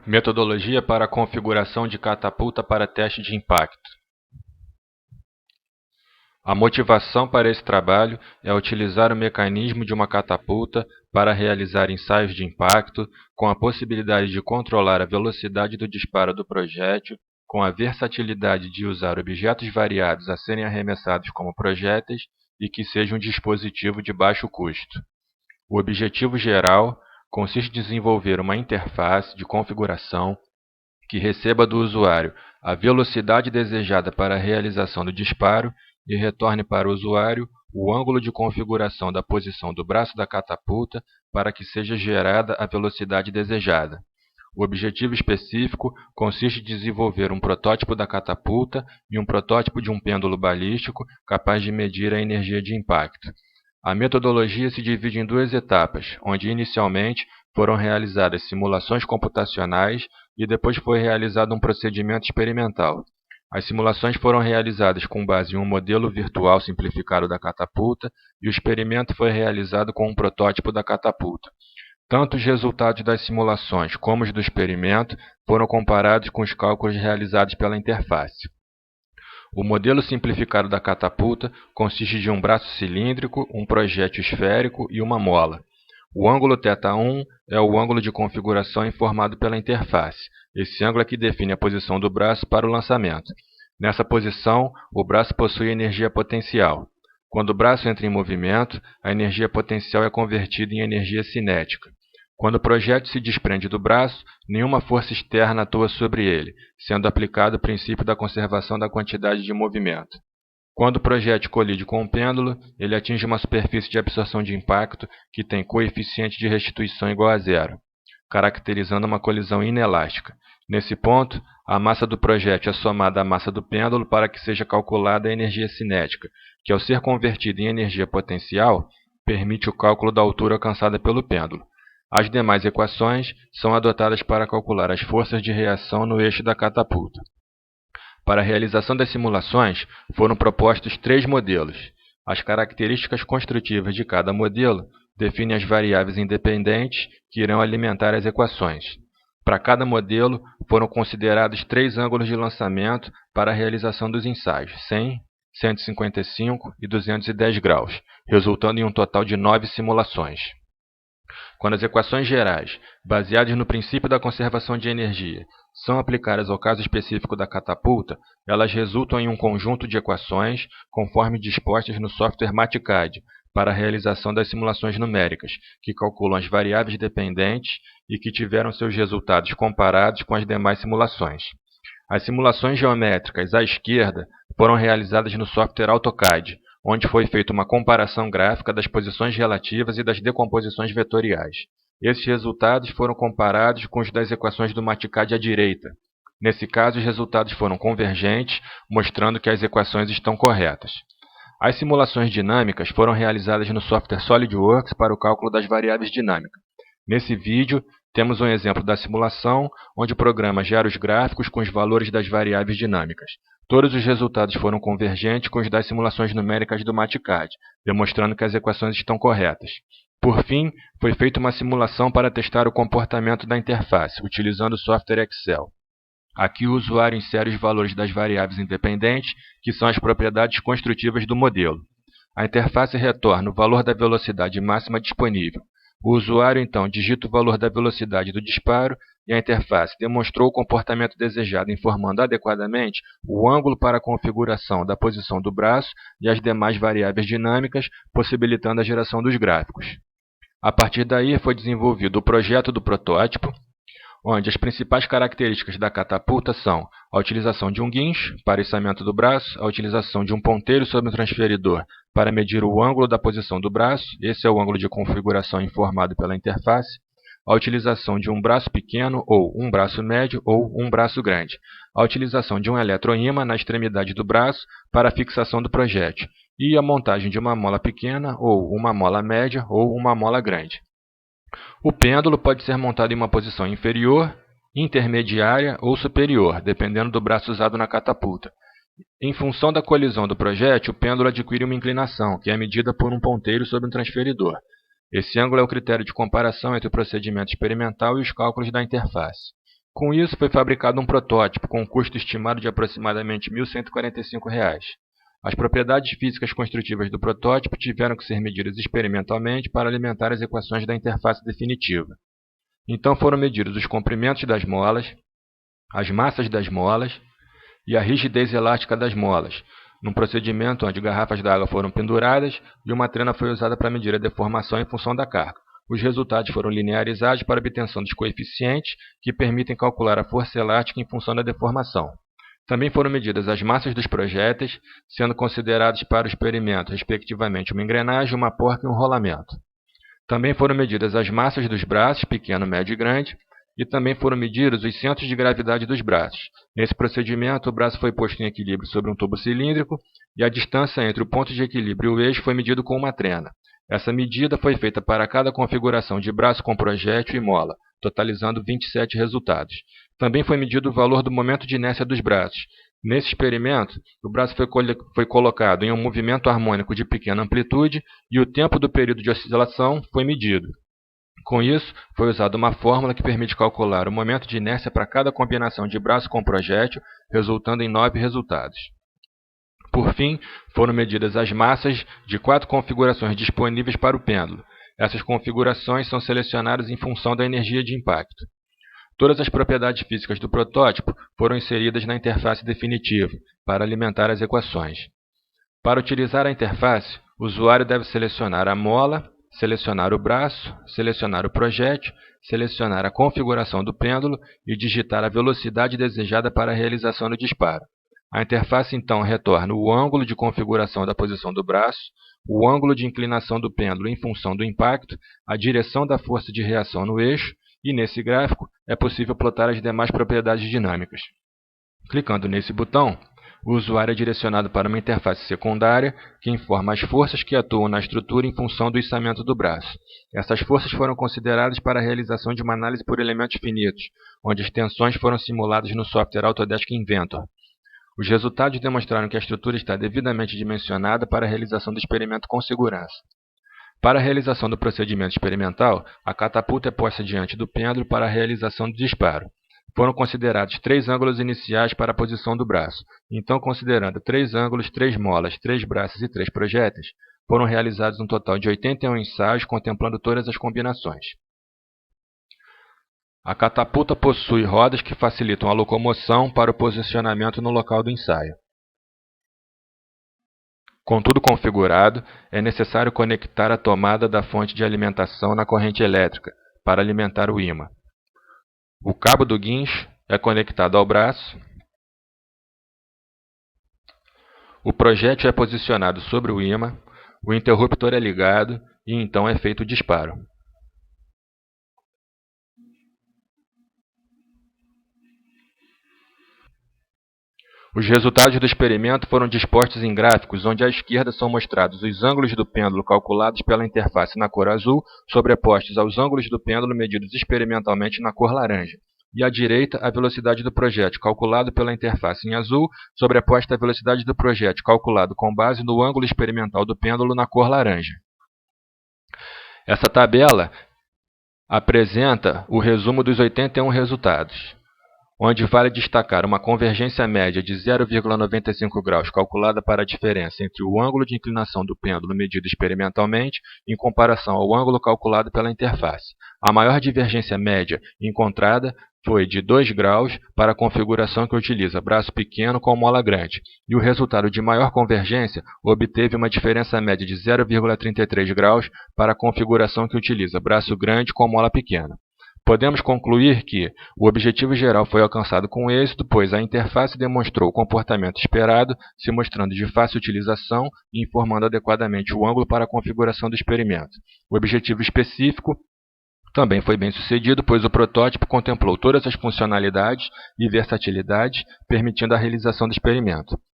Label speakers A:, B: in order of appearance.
A: Metodologia para a configuração de catapulta para teste de impacto. A motivação para esse trabalho é utilizar o mecanismo de uma catapulta para realizar ensaios de impacto, com a possibilidade de controlar a velocidade do disparo do projétil, com a versatilidade de usar objetos variados a serem arremessados como projéteis e que seja um dispositivo de baixo custo. O objetivo geral consiste em desenvolver uma interface de configuração que receba do usuário a velocidade desejada para a realização do disparo e retorne para o usuário o ângulo de configuração da posição do braço da catapulta para que seja gerada a velocidade desejada. O objetivo específico consiste em desenvolver um protótipo da catapulta e um protótipo de um pêndulo balístico capaz de medir a energia de impacto. A metodologia se divide em duas etapas, onde inicialmente foram realizadas simulações computacionais e depois foi realizado um procedimento experimental. As simulações foram realizadas com base em um modelo virtual simplificado da catapulta e o experimento foi realizado com um protótipo da catapulta. Tanto os resultados das simulações como os do experimento foram comparados com os cálculos realizados pela interface. O modelo simplificado da catapulta consiste de um braço cilíndrico, um projétil esférico e uma mola. O ângulo θ1 é o ângulo de configuração informado pela interface. Esse ângulo é que define a posição do braço para o lançamento. Nessa posição, o braço possui energia potencial. Quando o braço entra em movimento, a energia potencial é convertida em energia cinética. Quando o projétil se desprende do braço, nenhuma força externa atua sobre ele, sendo aplicado o princípio da conservação da quantidade de movimento. Quando o projétil colide com o pêndulo, ele atinge uma superfície de absorção de impacto que tem coeficiente de restituição igual a zero, caracterizando uma colisão inelástica. Nesse ponto, a massa do projétil é somada à massa do pêndulo para que seja calculada a energia cinética, que ao ser convertida em energia potencial, permite o cálculo da altura alcançada pelo pêndulo. As demais equações são adotadas para calcular as forças de reação no eixo da catapulta. Para a realização das simulações, foram propostos 3 modelos. As características construtivas de cada modelo definem as variáveis independentes que irão alimentar as equações. Para cada modelo, foram considerados 3 ângulos de lançamento para a realização dos ensaios, 100, 155 e 210 graus, resultando em um total de 9 simulações. Quando as equações gerais, baseadas no princípio da conservação de energia, são aplicadas ao caso específico da catapulta, elas resultam em um conjunto de equações, conforme dispostas no software MATCAD, para a realização das simulações numéricas, que calculam as variáveis dependentes e que tiveram seus resultados comparados com as demais simulações. As simulações geométricas à esquerda foram realizadas no software AutoCAD, onde foi feita uma comparação gráfica das posições relativas e das decomposições vetoriais. Esses resultados foram comparados com os das equações do MATCAD à direita. Nesse caso, os resultados foram convergentes, mostrando que as equações estão corretas. As simulações dinâmicas foram realizadas no software SolidWorks para o cálculo das variáveis dinâmicas. Nesse vídeo, temos um exemplo da simulação, onde o programa gera os gráficos com os valores das variáveis dinâmicas. Todos os resultados foram convergentes com os das simulações numéricas do MATCAD, demonstrando que as equações estão corretas. Por fim, foi feita uma simulação para testar o comportamento da interface, utilizando o software Excel. Aqui o usuário insere os valores das variáveis independentes, que são as propriedades construtivas do modelo. A interface retorna o valor da velocidade máxima disponível. O usuário, então, digita o valor da velocidade do disparo e a interface demonstrou o comportamento desejado, informando adequadamente o ângulo para a configuração da posição do braço e as demais variáveis dinâmicas, possibilitando a geração dos gráficos. A partir daí, foi desenvolvido o projeto do protótipo, onde as principais características da catapulta são a utilização de um guincho para içamento do braço, a utilização de um ponteiro sobre um transferidor para medir o ângulo da posição do braço, esse é o ângulo de configuração informado pela interface, a utilização de um braço pequeno ou um braço médio ou um braço grande, a utilização de um eletroímã na extremidade do braço para a fixação do projétil e a montagem de uma mola pequena ou uma mola média ou uma mola grande. O pêndulo pode ser montado em uma posição inferior, intermediária ou superior, dependendo do braço usado na catapulta. Em função da colisão do projétil, o pêndulo adquire uma inclinação, que é medida por um ponteiro sobre um transferidor. Esse ângulo é o critério de comparação entre o procedimento experimental e os cálculos da interface. Com isso, foi fabricado um protótipo com um custo estimado de aproximadamente R$ 1.145. As propriedades físicas construtivas do protótipo tiveram que ser medidas experimentalmente para alimentar as equações da interface definitiva. Então foram medidos os comprimentos das molas, as massas das molas e a rigidez elástica das molas, num procedimento onde garrafas d'água foram penduradas e uma trena foi usada para medir a deformação em função da carga. Os resultados foram linearizados para obtenção dos coeficientes que permitem calcular a força elástica em função da deformação. Também foram medidas as massas dos projéteis, sendo considerados para o experimento, respectivamente, uma engrenagem, uma porca e um rolamento. Também foram medidas as massas dos braços, pequeno, médio e grande, e também foram medidos os centros de gravidade dos braços. Nesse procedimento, o braço foi posto em equilíbrio sobre um tubo cilíndrico e a distância entre o ponto de equilíbrio e o eixo foi medido com uma trena. Essa medida foi feita para cada configuração de braço com projétil e mola, totalizando 27 resultados. Também foi medido o valor do momento de inércia dos braços. Nesse experimento, o braço foi colocado em um movimento harmônico de pequena amplitude e o tempo do período de oscilação foi medido. Com isso, foi usada uma fórmula que permite calcular o momento de inércia para cada combinação de braço com projétil, resultando em 9 resultados. Por fim, foram medidas as massas de 4 configurações disponíveis para o pêndulo. Essas configurações são selecionadas em função da energia de impacto. Todas as propriedades físicas do protótipo foram inseridas na interface definitiva, para alimentar as equações. Para utilizar a interface, o usuário deve selecionar a mola, selecionar o braço, selecionar o projétil, selecionar a configuração do pêndulo e digitar a velocidade desejada para a realização do disparo. A interface então retorna o ângulo de configuração da posição do braço, o ângulo de inclinação do pêndulo em função do impacto, a direção da força de reação no eixo e, nesse gráfico, é possível plotar as demais propriedades dinâmicas. Clicando nesse botão, o usuário é direcionado para uma interface secundária que informa as forças que atuam na estrutura em função do içamento do braço. Essas forças foram consideradas para a realização de uma análise por elementos finitos, onde as tensões foram simuladas no software Autodesk Inventor. Os resultados demonstraram que a estrutura está devidamente dimensionada para a realização do experimento com segurança. Para a realização do procedimento experimental, a catapulta é posta diante do pêndulo para a realização do disparo. Foram considerados 3 ângulos iniciais para a posição do braço. Então, considerando 3 ângulos, 3 molas, 3 braços e 3 projéteis, foram realizados um total de 81 ensaios contemplando todas as combinações. A catapulta possui rodas que facilitam a locomoção para o posicionamento no local do ensaio. Com tudo configurado, é necessário conectar a tomada da fonte de alimentação na corrente elétrica para alimentar o ímã. O cabo do guincho é conectado ao braço. O projétil é posicionado sobre o ímã. O interruptor é ligado e então é feito o disparo. Os resultados do experimento foram dispostos em gráficos, onde à esquerda são mostrados os ângulos do pêndulo calculados pela interface na cor azul, sobrepostos aos ângulos do pêndulo medidos experimentalmente na cor laranja. E à direita, a velocidade do projétil calculado pela interface em azul, sobreposta à velocidade do projétil calculado com base no ângulo experimental do pêndulo na cor laranja. Essa tabela apresenta o resumo dos 81 resultados, onde vale destacar uma convergência média de 0,95 graus calculada para a diferença entre o ângulo de inclinação do pêndulo medido experimentalmente em comparação ao ângulo calculado pela interface. A maior divergência média encontrada foi de 2 graus para a configuração que utiliza braço pequeno com mola grande, e o resultado de maior convergência obteve uma diferença média de 0,33 graus para a configuração que utiliza braço grande com mola pequena. Podemos concluir que o objetivo geral foi alcançado com êxito, pois a interface demonstrou o comportamento esperado, se mostrando de fácil utilização e informando adequadamente o ângulo para a configuração do experimento. O objetivo específico também foi bem sucedido, pois o protótipo contemplou todas as funcionalidades e versatilidades, permitindo a realização do experimento.